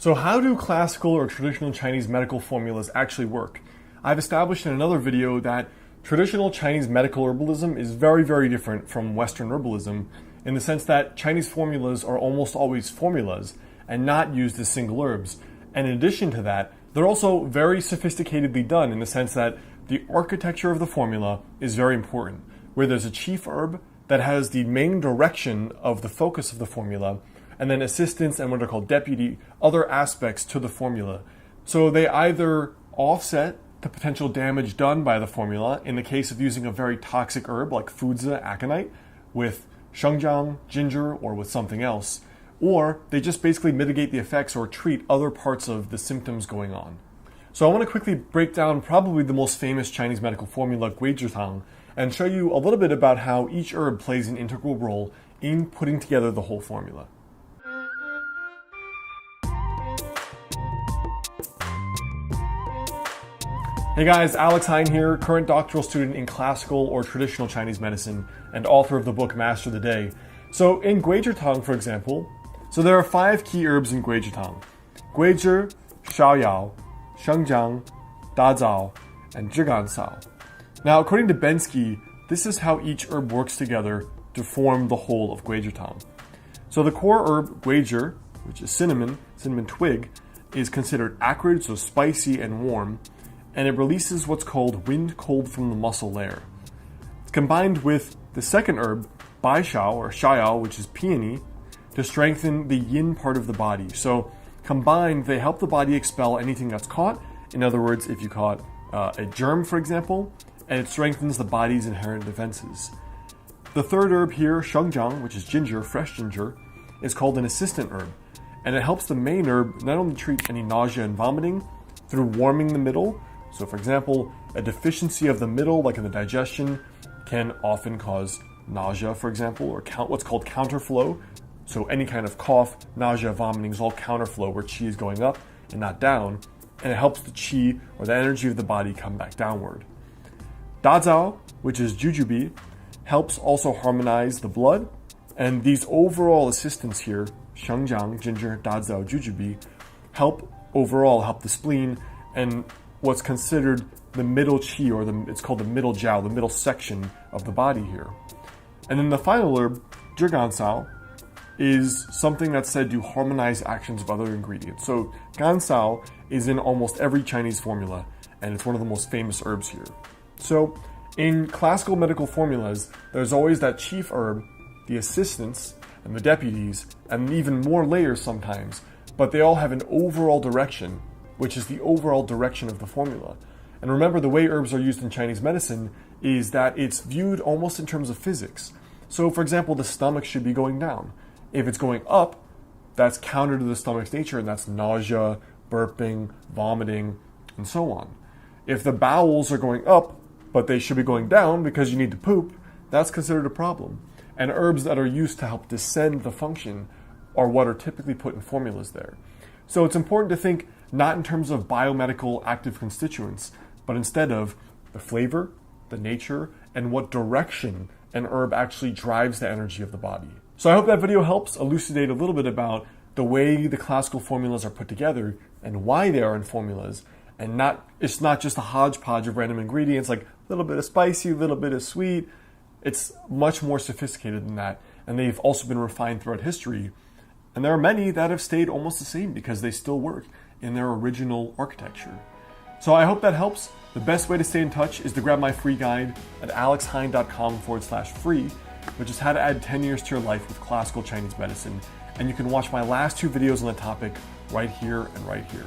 So how do classical or traditional Chinese medical formulas actually work? I've established in another video that traditional Chinese medical herbalism is very, very different from Western herbalism in the sense that Chinese formulas are almost always formulas and not used as single herbs. And in addition to that, they're also very sophisticatedly done in the sense that the architecture of the formula is very important, where there's a chief herb that has the main direction of the focus of the formula, and then assistants and what are called deputy, other aspects to the formula. So they either offset the potential damage done by the formula in the case of using a very toxic herb like fudzi aconite with shengjiang, ginger, or with something else, or they just basically mitigate the effects or treat other parts of the symptoms going on. So I want to quickly break down probably the most famous Chinese medical formula, guizhitang, and show you a little bit about how each herb plays an integral role in putting together the whole formula. Hey guys, Alex Hein here, current doctoral student in classical or traditional Chinese medicine and author of the book Master the Day. So in guizhitang, for example, so there are 5 key herbs in guizhitang: guizhi, shaoyao, shengjiang, dazao, and zhigansao. Now, according to Bensky, this is how each herb works together to form the whole of guizhitang. So the core herb, guizhi, which is cinnamon twig, is considered acrid, so spicy and warm, and it releases what's called wind cold from the muscle layer. It's combined with the second herb, baishao or shayao, which is peony, to strengthen the yin part of the body. So combined, they help the body expel anything that's caught. In other words, if you caught a germ, for example, and it strengthens the body's inherent defenses. The third herb here, shengjiang, which is ginger, fresh ginger, is called an assistant herb, and it helps the main herb not only treat any nausea and vomiting through warming the middle. So for example, a deficiency of the middle, like in the digestion, can often cause nausea, for example, or what's called counterflow. So any kind of cough, nausea, vomiting is all counterflow, where qi is going up and not down, and it helps the qi or the energy of the body come back downward. Dazao, which is jujube, helps also harmonize the blood, and these overall assistants here, shengjiang, ginger, dazao, jujube, help the spleen and what's considered the middle qi, or it's called the middle jiao, the middle section of the body here. And then the final herb, zhigansao, is something that's said to harmonize actions of other ingredients. So gansao is in almost every Chinese formula, and it's one of the most famous herbs here. So in classical medical formulas, there's always that chief herb, the assistants, and the deputies, and even more layers sometimes, but they all have an overall direction, which is the overall direction of the formula. And remember, the way herbs are used in Chinese medicine is that it's viewed almost in terms of physics. So for example, the stomach should be going down. If it's going up, that's counter to the stomach's nature, and that's nausea, burping, vomiting, and so on. If the bowels are going up, but they should be going down because you need to poop, that's considered a problem. And herbs that are used to help descend the function are what are typically put in formulas there. So it's important to think not in terms of biomedical active constituents, but instead of the flavor, the nature, and what direction an herb actually drives the energy of the body. So I hope that video helps elucidate a little bit about the way the classical formulas are put together and why they are in formulas, and it's not just a hodgepodge of random ingredients like a little bit of spicy, a little bit of sweet. It's much more sophisticated than that, and they've also been refined throughout history. And there are many that have stayed almost the same because they still work in their original architecture. So I hope that helps. The best way to stay in touch is to grab my free guide at alexhein.com/free, which is how to add 10 years to your life with classical Chinese medicine. And you can watch my last 2 videos on the topic right here and right here.